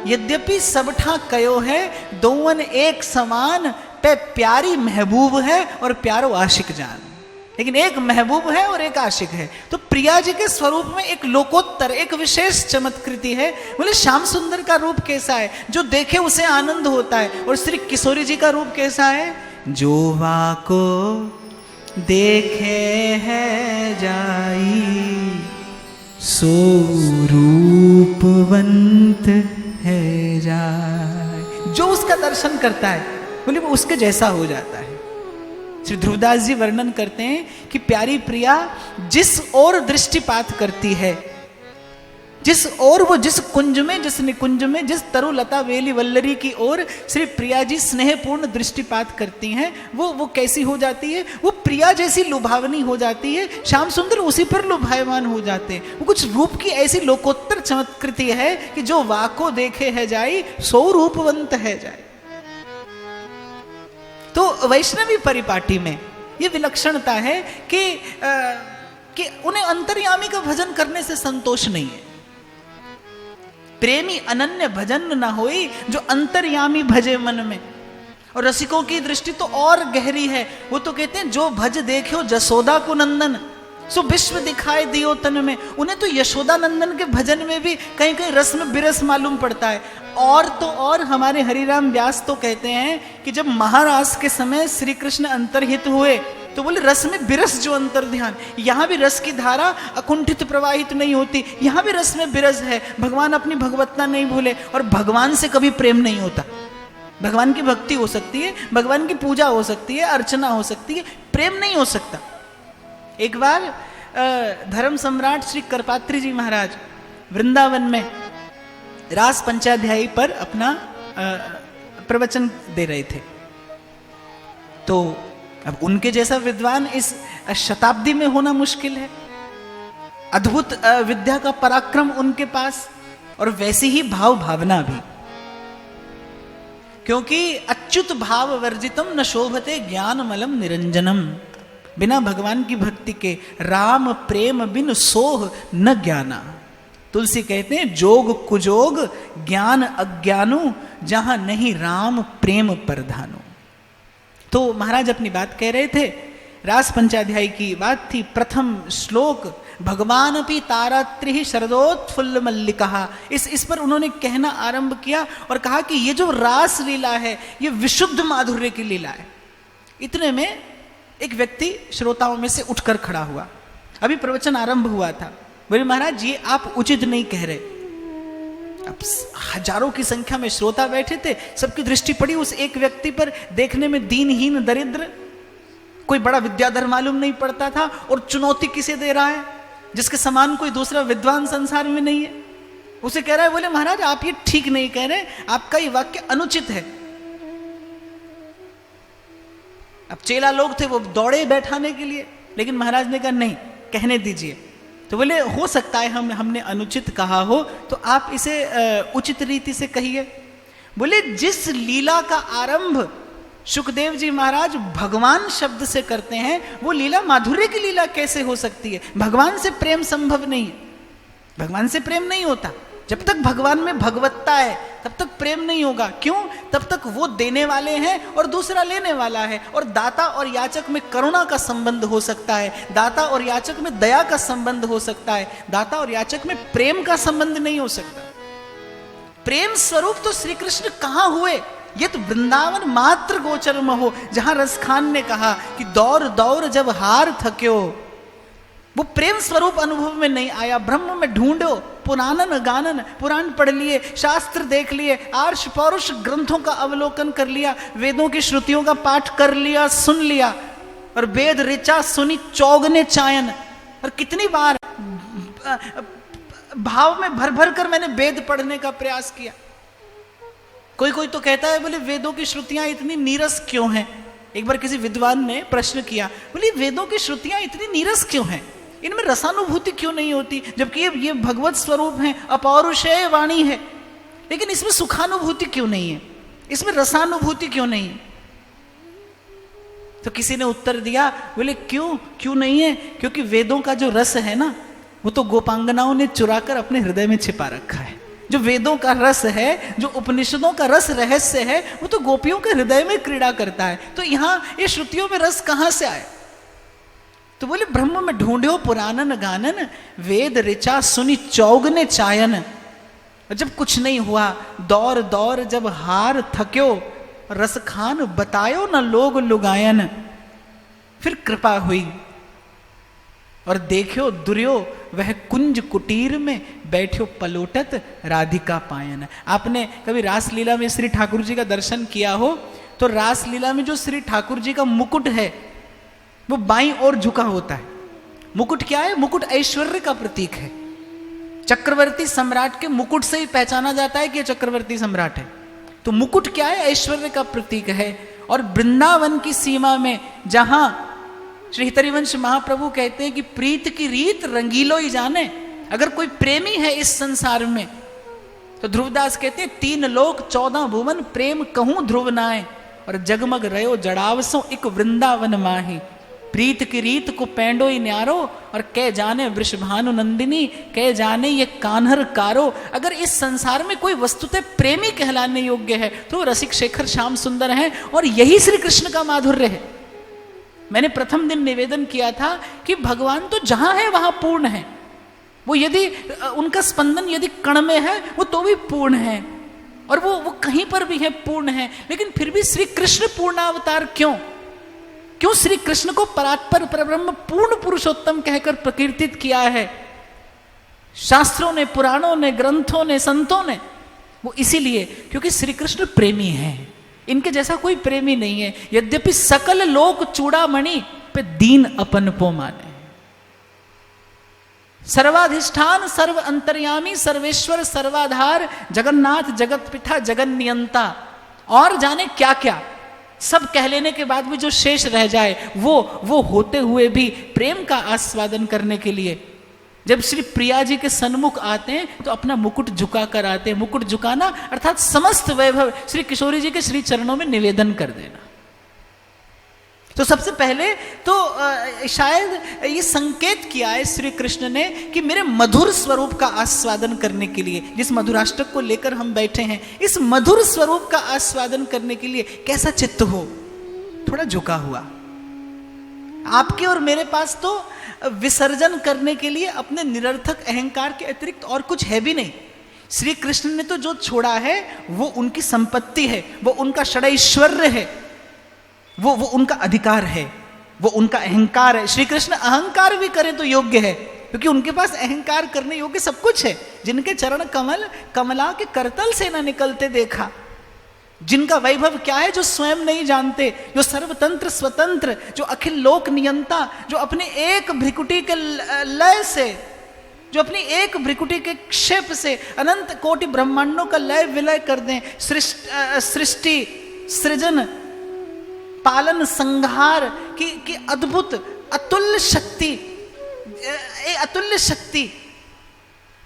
यद्यपि सबठा कयो है दोवन एक समान, पे प्यारी महबूब है और प्यारो आशिक जान। लेकिन एक महबूब है और एक आशिक है। तो प्रिया जी के स्वरूप में एक लोकोत्तर, एक विशेष चमत्कृति है। बोले श्याम सुंदर का रूप कैसा है? जो देखे उसे आनंद होता है। और श्री किशोरी जी का रूप कैसा है? जो वाको देखे है जाई, सो रूपवंत है जाय। जो उसका दर्शन करता है बोले वो उसके जैसा हो जाता है। श्री ध्रुवदास जी वर्णन करते हैं कि प्यारी प्रिया जिस ओर दृष्टिपात करती है, जिस ओर वो जिस कुंज में, जिस निकुंज में, जिस तरुलता वेली वल्लरी की ओर श्री प्रिया जी स्नेहपूर्ण दृष्टिपात करती हैं, वो कैसी हो जाती है? वो प्रिया जैसी लुभावनी हो जाती है। श्याम सुंदर उसी पर लुभायमान हो जाते हैं। वो कुछ रूप की ऐसी लोकोत्तर चमत्कृति है कि जो वाको देखे है जाई, सो रूपवंत है जाए। तो वैष्णवी परिपाटी में ये विलक्षणता है कि उन्हें अंतर्यामी का भजन करने से संतोष नहीं है। प्रेमी अनन्य भजन न होई, जो अंतर्यामी भजे मन में। और रसिकों की दृष्टि तो और गहरी है। वो तो कहते हैं जो भज देखो जसोदा को नंदन, सो विश्व दिखाई दियो तन में। उन्हें तो यशोदा नंदन के भजन में भी कहीं कहीं रस में बिरस मालूम पड़ता है। और तो और हमारे हरिराम व्यास तो कहते हैं कि जब महारास के समय श्री कृष्ण अंतर्हित हुए तो बोले रस में बिरस जो अंतर ध्यान। यहाँ भी रस की धारा अकुंठित प्रवाहित नहीं होती, यहाँ भी रस में बिरस है। भगवान अपनी भगवत्ता नहीं भूले और भगवान से कभी प्रेम नहीं होता। भगवान की भक्ति हो सकती है, भगवान की पूजा हो सकती है, अर्चना हो सकती है, प्रेम नहीं हो सकता। एक बार धर्म सम्राट श्री करपात्री जी महाराज वृंदावन में रास पंचाध्यायी पर अपना प्रवचन दे रहे थे। तो अब उनके जैसा विद्वान इस शताब्दी में होना मुश्किल है। अद्भुत विद्या का पराक्रम उनके पास और वैसी ही भाव भावना भी, क्योंकि अच्युत भाव वर्जितम न शोभते ज्ञान मलम निरंजनम। बिना भगवान की भक्ति के राम प्रेम बिन सोह न ज्ञाना। तुलसी कहते हैं जोग कुजोग ज्ञान अज्ञानु, जहां नहीं राम प्रेम परधानु। तो महाराज अपनी बात कह रहे थे, रास पंचाध्यायी की बात थी। प्रथम श्लोक भगवान अपि तारात्रि शरदोत्फुल्ल मल्लिका, इस पर उन्होंने कहना आरंभ किया और कहा कि ये जो रास लीला है ये विशुद्ध माधुर्य की लीला है। इतने में एक व्यक्ति श्रोताओं में से उठकर खड़ा हुआ। अभी प्रवचन आरंभ हुआ था। बोले महाराज ये आप उचित नहीं कह रहे। अब हजारों की संख्या में श्रोता बैठे थे, सबकी दृष्टि पड़ी उस एक व्यक्ति पर। देखने में दीनहीन दरिद्र, कोई बड़ा विद्याधर मालूम नहीं पड़ता था। और चुनौती किसे दे रहा है? जिसके समान कोई दूसरा विद्वान संसार में नहीं है। उसे कह रहा है, बोले महाराज आप ये ठीक नहीं कह रहे, आपका ये वाक्य अनुचित है। अब चेला लोग थे, वो दौड़े बैठाने के लिए, लेकिन महाराज ने कहा नहीं, कहने दीजिए। तो बोले हो सकता है हमने अनुचित कहा हो, तो आप इसे उचित रीति से कहिए। बोले जिस लीला का आरंभ सुखदेव जी महाराज भगवान शब्द से करते हैं, वो लीला माधुर्य की लीला कैसे हो सकती है? भगवान से प्रेम संभव नहीं है। भगवान से प्रेम नहीं होता। जब तक भगवान में भगवत्ता है तब तक प्रेम नहीं होगा। क्यों? तब तक वो देने वाले हैं और दूसरा लेने वाला है। और दाता और याचक में करुणा का संबंध हो सकता है, दाता और याचक में दया का संबंध हो सकता है, दाता और याचक में प्रेम का संबंध नहीं हो सकता। प्रेम स्वरूप तो श्री कृष्ण कहाँ हुए? ये तो वृंदावन मात्र गोचर में हो, जहां रसखान ने कहा कि दौर दौर जब हार थक्यो, वो प्रेम स्वरूप अनुभव में नहीं आया। ब्रह्म में ढूंढो, पुराणन गानन, पुराण पढ़ लिए, शास्त्र देख लिए, आर्ष पौरुष ग्रंथों का अवलोकन कर लिया, वेदों की श्रुतियों का पाठ कर लिया, सुन लिया, और वेद ऋचा सुनी चौगने चायन। और कितनी बार भाव में भर भर कर मैंने वेद पढ़ने का प्रयास किया। कोई तो कहता है, बोले वेदों की श्रुतियां इतनी नीरस क्यों हैं? एक बार किसी विद्वान ने प्रश्न किया, बोले वेदों की श्रुतियां इतनी नीरस क्यों हैं? इनमें रसानुभूति क्यों नहीं होती? जबकि ये भगवत स्वरूप है, अपौरुषेय वाणी है, लेकिन इसमें सुखानुभूति क्यों नहीं है? इसमें रसानुभूति क्यों नहीं है? तो किसी ने उत्तर दिया, बोले क्यों नहीं है? क्योंकि वेदों का जो रस है ना, वो तो गोपांगनाओं ने चुराकर अपने हृदय में छिपा रखा है। जो वेदों का रस है, जो उपनिषदों का रस रहस्य है, वो तो गोपियों के हृदय में क्रीड़ा करता है। तो यहाँ ये श्रुतियों में रस कहाँ से आए? तो बोले ब्रह्म में ढूंढो पुराणन गानन, वेद ऋचा सुनी चौगने चायन। और जब कुछ नहीं हुआ, दौर दौर जब हार थक्यो, रस खान बतायो न लोग लुगायन। फिर कृपा हुई और देखियो दुर्यो वह कुंज कुटीर में बैठो पलोटत राधिका पायन। आपने कभी रासलीला में श्री ठाकुर जी का दर्शन किया हो तो रासलीला में जो श्री ठाकुर जी का मुकुट है वो बाईं ओर झुका होता है। मुकुट क्या है? मुकुट ऐश्वर्य का प्रतीक है। चक्रवर्ती सम्राट के मुकुट से ही पहचाना जाता है कि ये चक्रवर्ती सम्राट है। तो मुकुट क्या है? ऐश्वर्य का प्रतीक है। और वृंदावन की सीमा में जहां श्री हितरिवंश महाप्रभु कहते हैं कि प्रीत की रीत रंगीलो ही जाने, अगर कोई प्रेमी है इस संसार में तो ध्रुवदास कहते हैं 3 लोक 14 भुवन प्रेम कहूं ध्रुव नाए, और जगमग रयो जड़ावसो एक वृंदावन माही। प्रीत की रीत को पैंडो ही न्यारो, और कह जाने वृषभानु नंदिनी, कह जाने ये कान्हर कारो। अगर इस संसार में कोई वस्तुतः प्रेमी कहलाने योग्य है तो रसिक शेखर श्याम सुंदर है, और यही श्री कृष्ण का माधुर्य है। मैंने प्रथम दिन निवेदन किया था कि भगवान तो जहां है वहां पूर्ण है। वो यदि उनका स्पंदन यदि कण में है वो तो भी पूर्ण है, और वो कहीं पर भी है पूर्ण है। लेकिन फिर भी श्री कृष्ण पूर्णावतार क्यों? क्यों श्री कृष्ण को परात्पर परब्रह्म पूर्ण पुरुषोत्तम कहकर प्रकीर्तित किया है शास्त्रों ने, पुराणों ने, ग्रंथों ने, संतों ने? वो इसीलिए क्योंकि श्री कृष्ण प्रेमी हैं। इनके जैसा कोई प्रेमी नहीं है। यद्यपि सकल लोक चूड़ामणि पे दीन अपन पो माने। सर्वाधिष्ठान सर्व अंतर्यामी सर्वेश्वर सर्वाधार जगन्नाथ जगत पिता जगन नियंता, और जाने क्या क्या सब कह लेने के बाद भी जो शेष रह जाए वो होते हुए भी प्रेम का आस्वादन करने के लिए जब श्री प्रिया जी के सन्मुख आते हैं तो अपना मुकुट झुका कर आते हैं। मुकुट झुकाना अर्थात समस्त वैभव श्री किशोरी जी के श्री चरणों में निवेदन कर देना। तो सबसे पहले तो शायद ये संकेत किया है श्री कृष्ण ने कि मेरे मधुर स्वरूप का आस्वादन करने के लिए, जिस मधुराष्टक को लेकर हम बैठे हैं, इस मधुर स्वरूप का आस्वादन करने के लिए कैसा चित्त हो, थोड़ा झुका हुआ। आपके और मेरे पास तो विसर्जन करने के लिए अपने निरर्थक अहंकार के अतिरिक्त और कुछ है भी नहीं। श्री कृष्ण ने तो जो छोड़ा है वो उनकी संपत्ति है, वो उनका षडैश्वर्य है, वो उनका अधिकार है, वो उनका अहंकार है। श्री कृष्ण अहंकार भी करें तो योग्य है, क्योंकि उनके पास अहंकार करने योग्य सब कुछ है। जिनके चरण कमल कमला के करतल से न निकलते देखा, जिनका वैभव क्या है जो स्वयं नहीं जानते, जो सर्वतंत्र स्वतंत्र, जो अखिल लोक नियंता, जो अपने एक भ्रिकुटी के लय से, जो अपनी एक भ्रिकुटी के क्षेप से अनंत कोटि ब्रह्मांडों का लय विलय कर दें। सृष्टि सृजन पालन संहार की अद्भुत अतुल्य शक्ति, अतुल्य शक्ति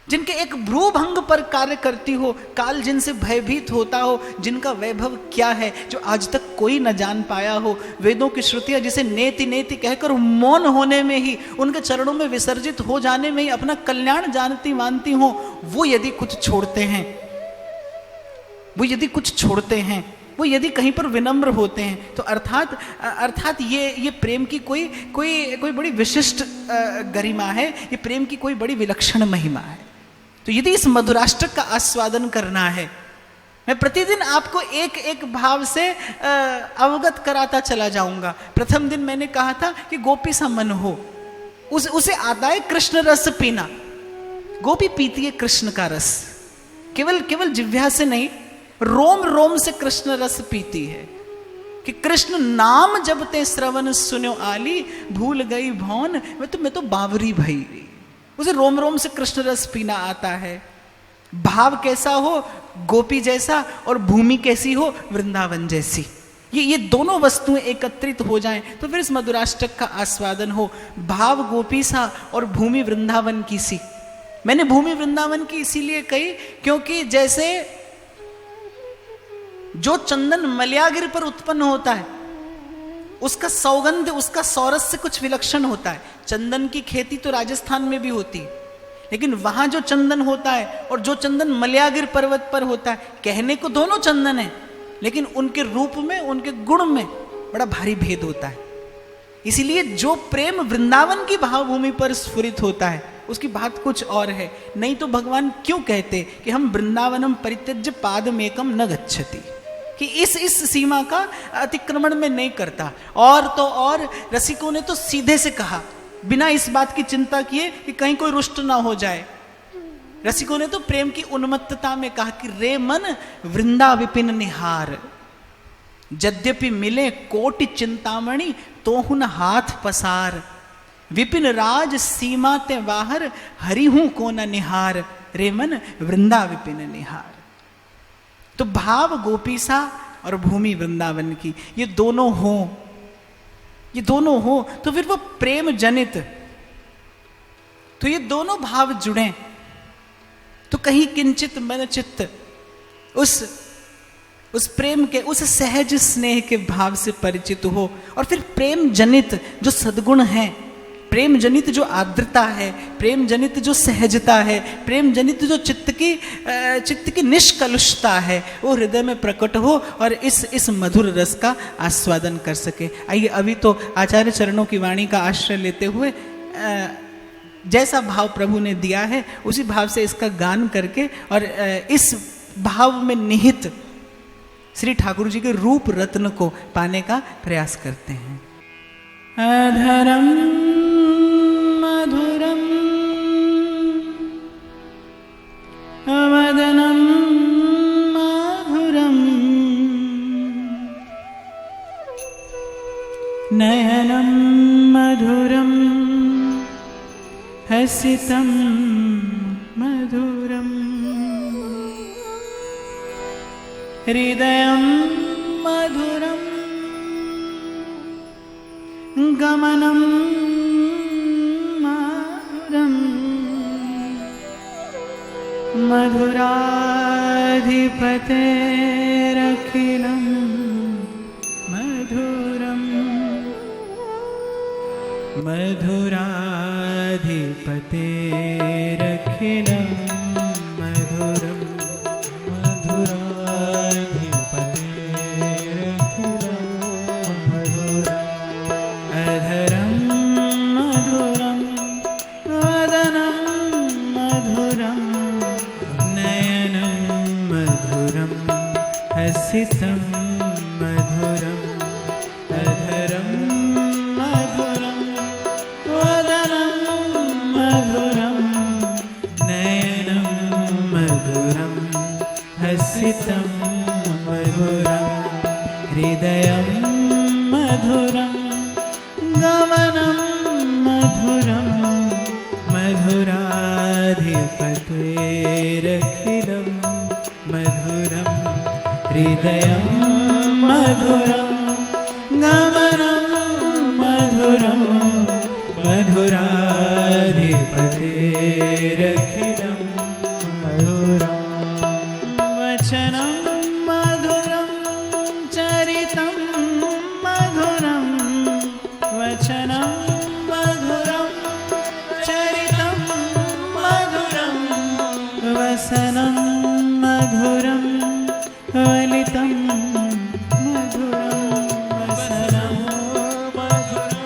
जिनके एक भ्रूभंग पर कार्य करती हो, काल जिनसे भयभीत होता हो, जिनका वैभव क्या है जो आज तक कोई न जान पाया हो। वेदों की श्रुतियां जिसे नेति नेति कहकर मौन होने में ही, उनके चरणों में विसर्जित हो जाने में ही अपना कल्याण जानती मानती हो, वो यदि कुछ छोड़ते हैं, वो यदि कुछ छोड़ते हैं, वो यदि कहीं पर विनम्र होते हैं, तो अर्थात ये प्रेम की कोई बड़ी विशिष्ट गरिमा है, ये प्रेम की कोई बड़ी विलक्षण महिमा है। तो यदि इस मधुराष्टक का आस्वादन करना है, मैं प्रतिदिन आपको एक एक भाव से अवगत कराता चला जाऊंगा। प्रथम दिन मैंने कहा था कि गोपी सा मन हो, उसे आता है कृष्ण रस पीना। गोपी पीती है कृष्ण का रस, केवल जिह्वा से नहीं, रोम रोम से कृष्ण रस पीती है। कि कृष्ण नाम जबते श्रवण सुनो आली, भूल गई भौन मैं तो बावरी भई। उसे रोम रोम से कृष्ण रस पीना आता है। भाव कैसा हो, गोपी जैसा, और भूमि कैसी हो, वृंदावन जैसी। ये दोनों वस्तुएं एकत्रित हो जाएं तो फिर इस मधुराष्टक का आस्वादन हो। भाव गोपी सा और भूमि वृंदावन की सी। मैंने भूमि वृंदावन की इसीलिए कही क्योंकि जैसे जो चंदन मलयागिर पर उत्पन्न होता है उसका सौगंध, उसका सौरस से कुछ विलक्षण होता है। चंदन की खेती तो राजस्थान में भी होती है, लेकिन वहां जो चंदन होता है और जो चंदन मलयागिर पर्वत पर होता है, कहने को दोनों चंदन है, लेकिन उनके रूप में, उनके गुण में बड़ा भारी भेद होता है। इसीलिए जो प्रेम वृंदावन की भावभूमि पर स्फुरित होता है उसकी बात कुछ और है। नहीं तो भगवान क्यों कहते कि हम वृंदावनम परित्यज्य पादमेकम न गच्छति, कि इस सीमा का अतिक्रमण में नहीं करता। और तो और रसिकों ने तो सीधे से कहा, बिना इस बात की चिंता किए कि कहीं कोई रुष्ट ना हो जाए। रसिकों ने तो प्रेम की उन्मत्तता में कहा कि रे मन वृंदा विपिन निहार, यद्यपि मिले कोटि चिंतामणि तो हुन हाथ पसार, विपिन राज सीमा ते बाहर हरि हूं को न निहार, रे मन वृंदा विपिन निहार। तो भाव गोपीसा और भूमि वृंदावन की ये दोनों हो तो फिर वो प्रेम जनित, तो ये दोनों भाव जुड़े तो कहीं किंचित मन चित्त उस प्रेम के, उस सहज स्नेह के भाव से परिचित हो। और फिर प्रेम जनित जो सद्गुण है, प्रेम जनित जो आर्द्रता है, प्रेम जनित जो सहजता है, प्रेम जनित जो चित्त की निष्कलुषता है, वो हृदय में प्रकट हो और इस मधुर रस का आस्वादन कर सके। आइए अभी तो आचार्य चरणों की वाणी का आश्रय लेते हुए जैसा भाव प्रभु ने दिया है उसी भाव से इसका गान करके और इस भाव में निहित श्री ठाकुर जी के रूप रत्न को पाने का प्रयास करते हैं। अधरम मधुरम वदनम माधुरम नयनम मधुरम हसितम मधुरम हृदयं मधुरं गमनं मधुरं मधुराधिपतेरखिलं मधुरं मधुराधिपतेरखिलं मधुरं हसितं मधुरं अधरं मधुरं वदनं मधुरं नयनं मधुरं हसितं मधुरं हृदयं मधुरं गमनं मधुरं मधुराधिपतेरखिलं मधुरं हृदयं मधुरं गमनं मधुरं मधुराधिपतेरखिलं मधुरं वचनं मधुरं चरितं मधुरं वचनं मधुरं चरितं मधुरं वसनं मधुरं वलितं मधुरं वसनं मधुरं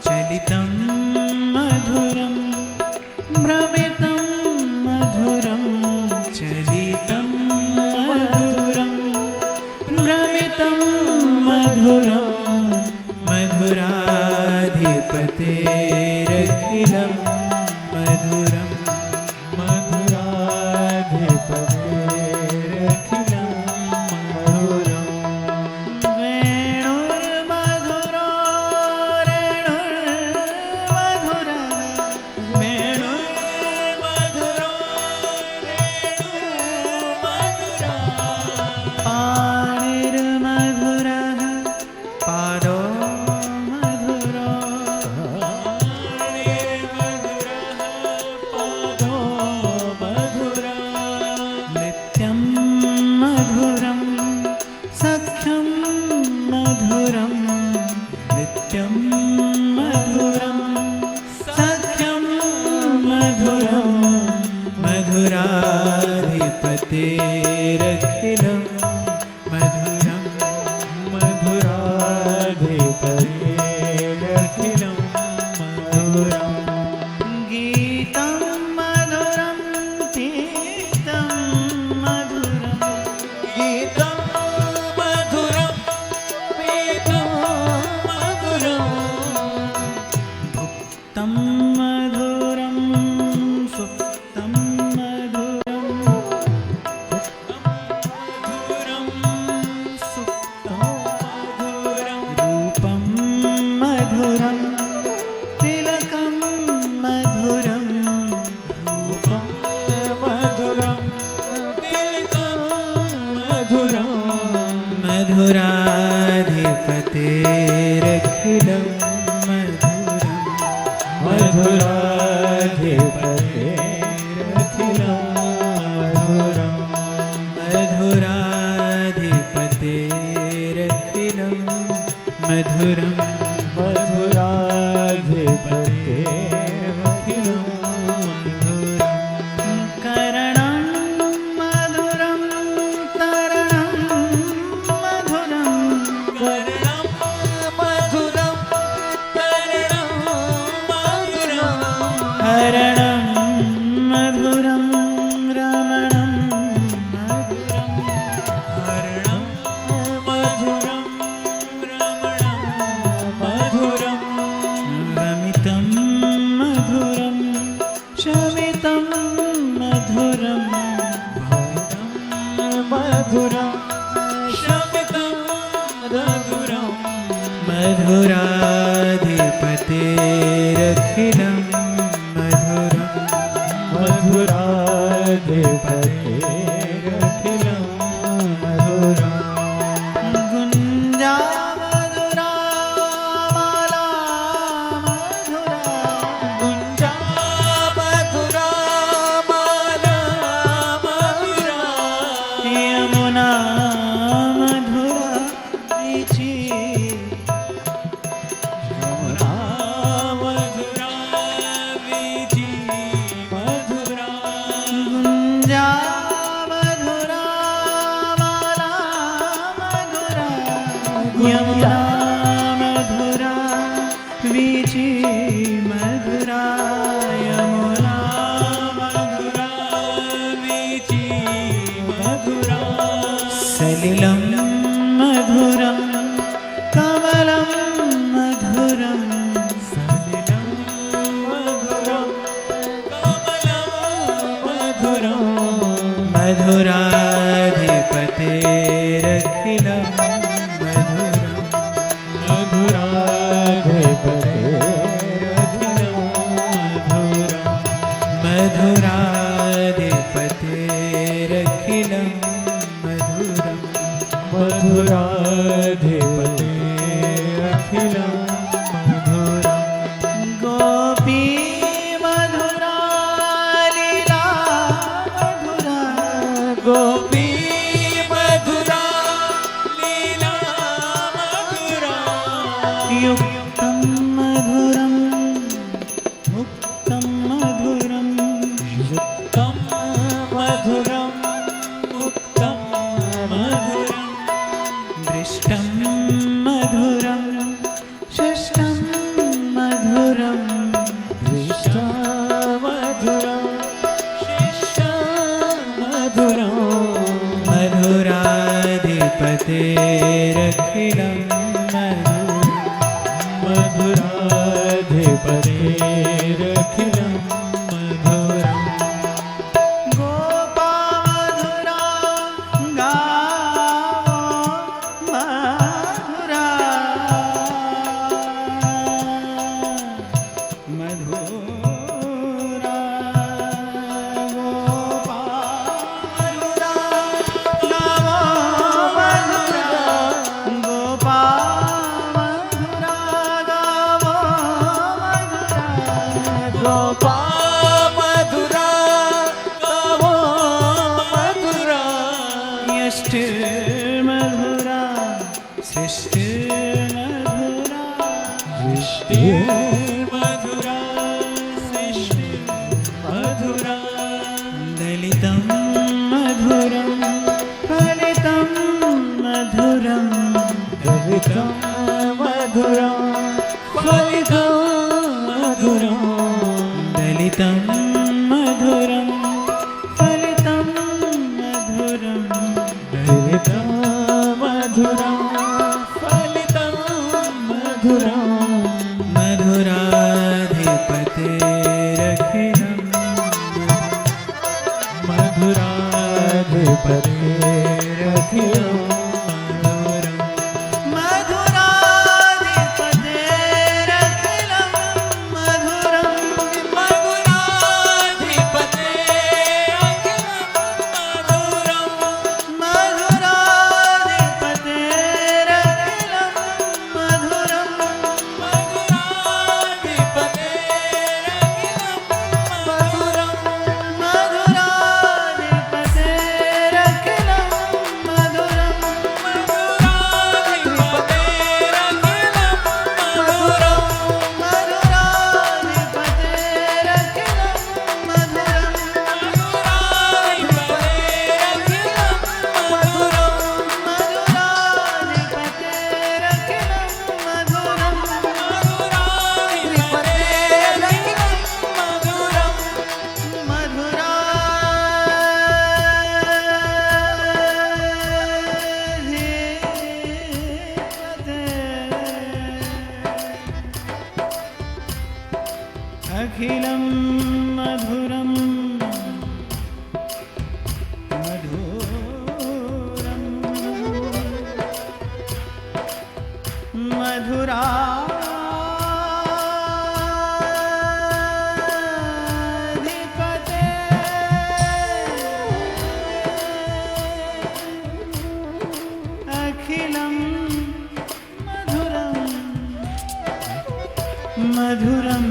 चलितं मधुरं भ्रमितं मधुरं चलितं मधुरं भ्रमितं मधुरं मधुराधिपतेरखिलं मधुरं मधुराधिपतेरखिलं मधुरं वेणुर्मधुरो रेणुर्मधुरः वेणुर्मधुरो मधुराधिपतेरखिलं मधुरं मधुराधिपतेरखिलं मधुरं गीतं मधुरं गीतं मधुरं गीतं मधुरं गीतं मधुरं भुक्तं मधुरं सुप्तं मधुरं मधुरं सुप्तं मधुरं रूपं मधुरं तिलकं मधुरं रूपं मधुरं तिलकं मधुरं मधुराधिपतेरखिलं मधुरं मधुराधिपतेरखिलं मधुरं मधुराधिपतेरखिलं मधुरं मधुराधिपतेरखिलं मधुरं करणं मधुरं तरणं मधुरं करणं मधुरं तरणं मधुरं हरणं मधुरं रमणं मधुरं हरणं मधुरं रमणं मधुरं रमितं मधुरं शमितं मधुरं भवितं मधुरं शमितं मधुरं मधुराधिपतेरखिलं मधुरं मधुराधिपतेरखिलं मधुरं गुञ्जा मधुरा माला मधुरा गुञ्जा मधुरा माला मधुरा यमुना मधुरा वीची यमुना मधुरा वीची मधुरा गुञ्जा मधुरा माला मधुरा यमुना मधुरा वीची मधुरा यमुना मधुरा वीची मधुरा सलिलं मधुरं कमलं मधुरं सलिलं मधुरं कमलं मधुरं मधुराधिपतेरखिलं मधुरं मधुराधिपतेरखिलं मधुरं मधुराधिपतेरखिलं मधुरं मधुराधिपतेरखिलं मधुरं गोपी मधुरा लीला मधुरा गोपी मधुरा लीला मधुरा युक्तं मधुरं मुक्तं मधुरं युक्तं मधुरं मुक्तं मधुरं दृष्टं मधुरं शिष्टं मधुरं दृष्टा मधुरं शिष्टा मधुरं मधुराधिपतेरखिलं मधुरं मधुराधिपतेरखिलं मधुरं गोपा मधुरा गावो मधुरा मधुरा गोपा मधुरा गावो मधुरा गोपा मधुरा गावो मधुरा गोपा मधुरा गावो मधुरा यष्ट मधुरा सृष्ट मधुरा सृष्टि मधुरा सृष्टि मधुरा दलितं मधुरं फलितं मधुरं दलितं मधुरं फलितं मधुरं दलितं मधुरं फलितं मधुरं दलितं मधुरं फलितं मधुरं मधुराधिपतेरखिलं मधुराधिपतेरखिलं अखिलं मधुरं मधुरं मधुराधिपते अखिलं मधुरं मधुरं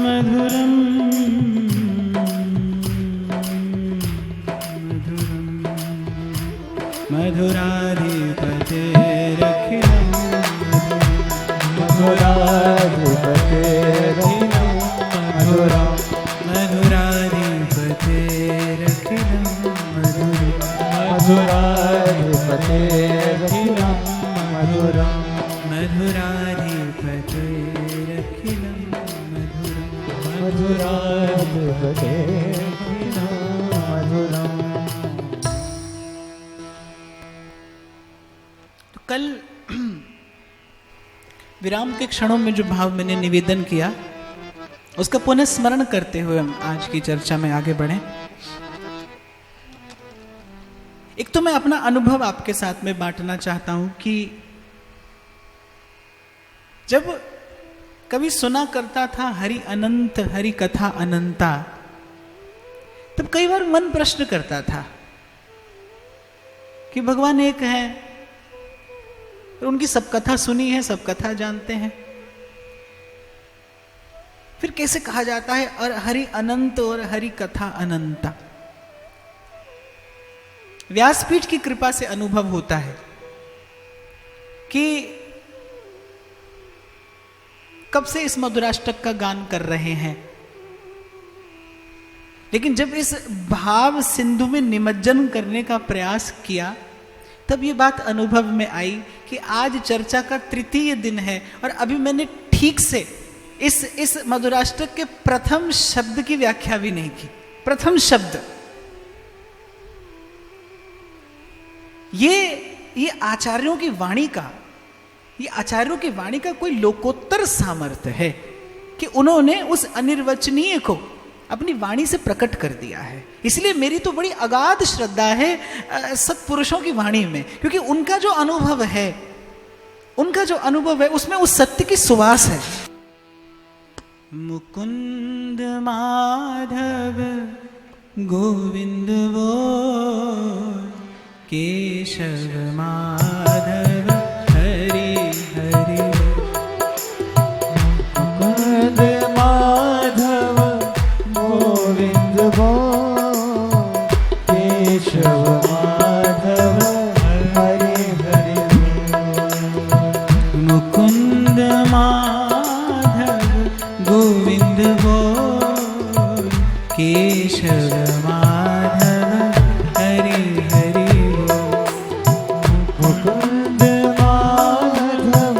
मधुरं मधुराधिपतेरखिलं मधुराधिपतेरखिलं मधुरं मधुराधिपतेरखिलं मधुरं मधुराधिपतेरखिलं मधुरं मधुराधिपतेरखिलं मधुरं मधुराधिपतेरखिलं मधुरं। तो कल विराम के क्षणों में जो भाव मैंने निवेदन किया उसका पुनः स्मरण करते हुए हम आज की चर्चा में आगे बढ़ें। एक तो मैं अपना अनुभव आपके साथ में बांटना चाहता हूं कि जब कभी सुना करता था हरि अनंत हरि कथा अनंता, तब कई बार मन प्रश्न करता था कि भगवान एक है, और उनकी सब कथा सुनी है, सब कथा जानते हैं, फिर कैसे कहा जाता है और हरि अनंत और हरि कथा अनंता। व्यासपीठ की कृपा से अनुभव होता है कि कब से इस मधुराष्टक का गान कर रहे हैं, लेकिन जब इस भाव सिंधु में निमज्जन करने का प्रयास किया तब ये बात अनुभव में आई कि आज चर्चा का तृतीय दिन है और अभी मैंने ठीक से इस मधुराष्टक के प्रथम शब्द की व्याख्या भी नहीं की। प्रथम शब्द ये आचार्यों की वाणी का, ये आचार्यों की वाणी का कोई लोकोत्तर सामर्थ्य है कि उन्होंने उस अनिर्वचनीय को अपनी वाणी से प्रकट कर दिया है। इसलिए मेरी तो बड़ी अगाध श्रद्धा है सत्पुरुषों की वाणी में, क्योंकि उनका जो अनुभव है उसमें उस सत्य की सुवास है। मुकुंद माधव गोविंद वो केशव माधव हरि हरि, मुकुंद माधव गोविंद वो केशव माधव हरि हरि, मुकुंद माधव गोविंद गोविंद बोल, केशव माधव हरि हरि बोल। मुकुंद माधव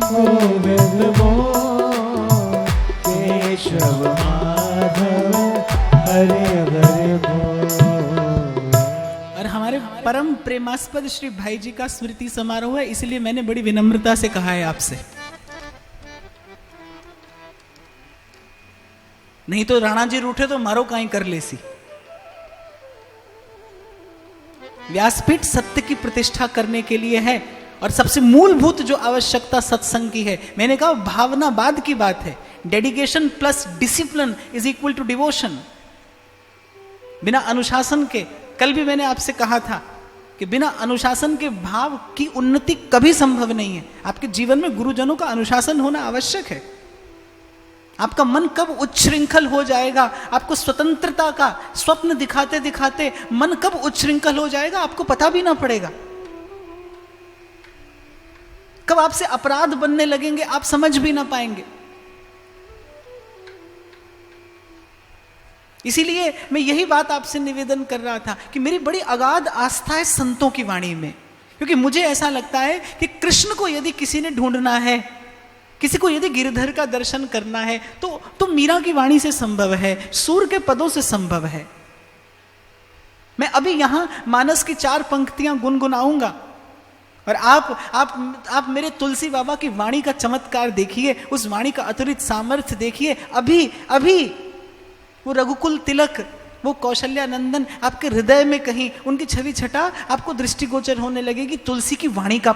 गोविंद बोल, केशव माधव हरे हरे बोल। और हमारे परम प्रेमास्पद श्री भाई जी का स्मृति समारोह है, इसलिए मैंने बड़ी विनम्रता से कहा है आपसे, नहीं तो राणा जी रूठे तो मारो काई कर लेसी। व्यासपीठ सत्य की प्रतिष्ठा करने के लिए है, और सबसे मूलभूत जो आवश्यकता सत्संग की है, मैंने कहा भावनावाद की बात है। Dedication plus discipline is equal to devotion. बिना अनुशासन के, कल भी मैंने आपसे कहा था कि बिना अनुशासन के भाव की उन्नति कभी संभव नहीं है। आपके जीवन में गुरुजनों का अनुशासन होना आवश्यक है। आपका मन कब उच्छृंखल हो जाएगा, आपको स्वतंत्रता का स्वप्न दिखाते दिखाते मन कब उच्छृंखल हो जाएगा, आपको पता भी ना पड़ेगा। कब आपसे अपराध बनने लगेंगे, आप समझ भी ना पाएंगे। इसीलिए मैं यही बात आपसे निवेदन कर रहा था कि मेरी बड़ी अगाध आस्था है संतों की वाणी में, क्योंकि मुझे ऐसा लगता है कि कृष्ण को यदि किसी ने ढूंढना है, किसी को यदि गिरधर का दर्शन करना है, तो मीरा की वाणी से संभव है, सूर्य के पदों से संभव है। मैं अभी यहां मानस की 4 पंक्तियां गुनगुनाऊंगा, और आप मेरे तुलसी बाबा की वाणी का चमत्कार देखिए, उस वाणी का अतिरिक्त सामर्थ्य देखिए। अभी वो रघुकुल तिलक, वो कौशल्या नंदन आपके हृदय में कहीं उनकी छवि छटा आपको दृष्टिगोचर होने लगेगी। तुलसी की वाणी का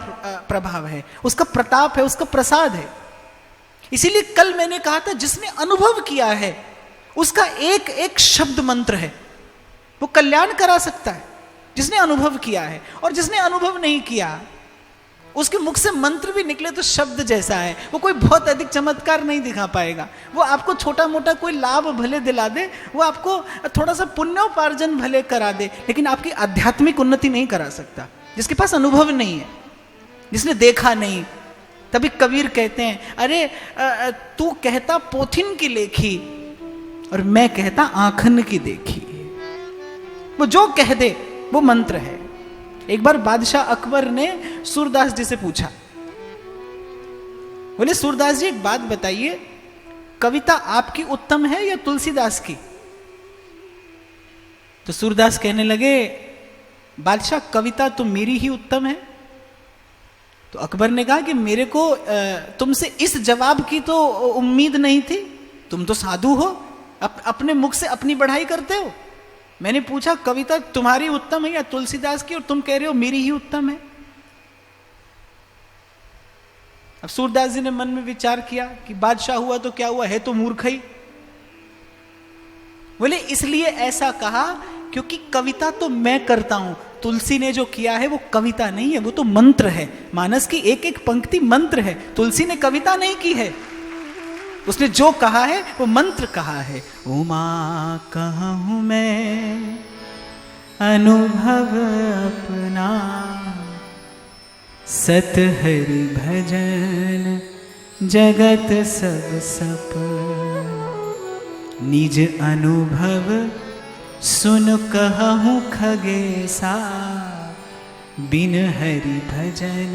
प्रभाव है, उसका प्रताप है, उसका प्रसाद है। इसीलिए कल मैंने कहा था, जिसने अनुभव किया है उसका एक एक शब्द मंत्र है, वो कल्याण करा सकता है, जिसने अनुभव किया है। और जिसने अनुभव नहीं किया, उसके मुख से मंत्र भी निकले तो शब्द जैसा है, वो कोई बहुत अधिक चमत्कार नहीं दिखा पाएगा। वो आपको छोटा मोटा कोई लाभ भले दिला दे, वो आपको थोड़ा सा पुण्योपार्जन भले करा दे, लेकिन आपकी आध्यात्मिक उन्नति नहीं करा सकता। जिसके पास अनुभव नहीं है, जिसने देखा नहीं। तभी कबीर कहते हैं, अरे तू कहता पोथिन की लेखी और मैं कहता आंखन की देखी। वो जो कह दे वो मंत्र है। एक बार बादशाह अकबर ने सूरदास जी से पूछा, बोले सूरदास जी एक बात बताइए, कविता आपकी उत्तम है या तुलसीदास की? तो सूरदास कहने लगे, बादशाह कविता तो मेरी ही उत्तम है। तो अकबर ने कहा कि मेरे को तुमसे इस जवाब की तो उम्मीद नहीं थी, तुम तो साधु हो, अपने मुख से अपनी बढ़ाई करते हो। मैंने पूछा कविता तुम्हारी उत्तम है या तुलसीदास की, और तुम कह रहे हो मेरी ही उत्तम है। अब सूरदास जी ने मन में विचार किया कि बादशाह हुआ तो क्या हुआ, है तो मूर्ख ही। बोले इसलिए ऐसा कहा क्योंकि कविता तो मैं करता हूं, तुलसी ने जो किया है वो कविता नहीं है, वो तो मंत्र है। मानस की एक एक पंक्ति मंत्र है, तुलसी ने कविता नहीं की है। उसने जो कहा है वो मंत्र कहा है। उमा कहूं मैं अनुभव अपना, सत हरि भजन जगत सब सपना। निज अनुभव सुन कहूं खगेसा, बिन हरि भजन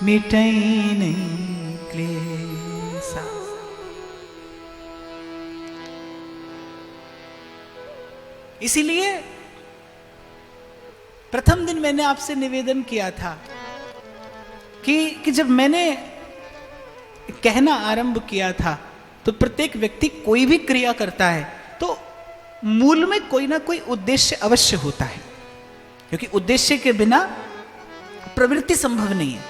मिटै नहीं क्लेसा। इसीलिए प्रथम दिन मैंने आपसे निवेदन किया था कि जब मैंने कहना आरंभ किया था तो प्रत्येक व्यक्ति कोई भी क्रिया करता है तो मूल में कोई ना कोई उद्देश्य अवश्य होता है, क्योंकि उद्देश्य के बिना प्रवृत्ति संभव नहीं है।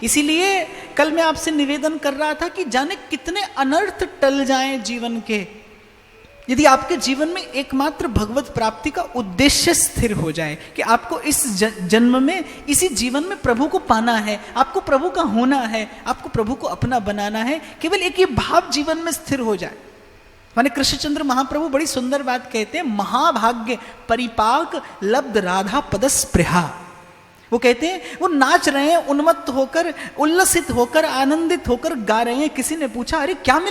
इसीलिए कल मैं आपसे निवेदन कर रहा था कि जाने कितने अनर्थ टल जाएं जीवन के, यदि आपके जीवन में एकमात्र भगवत प्राप्ति का उद्देश्य स्थिर हो जाए कि आपको इस जन्म में, इसी जीवन में प्रभु को पाना है, आपको प्रभु का होना है, आपको प्रभु को अपना बनाना है, केवल एक ये भाव जीवन में स्थिर हो जाए। माने कृष्णचंद्र महाप्रभु बड़ी सुंदर बात कहते हैं, महाभाग्य परिपाक लब्ध राधा पदस्पृहा। वो कहते हैं वो नाच रहे हैं, उन्मत्त होकर, उल्लसित होकर, आनंदित होकर गा रहे हैं। किसी ने पूछा अरे क्या मिला?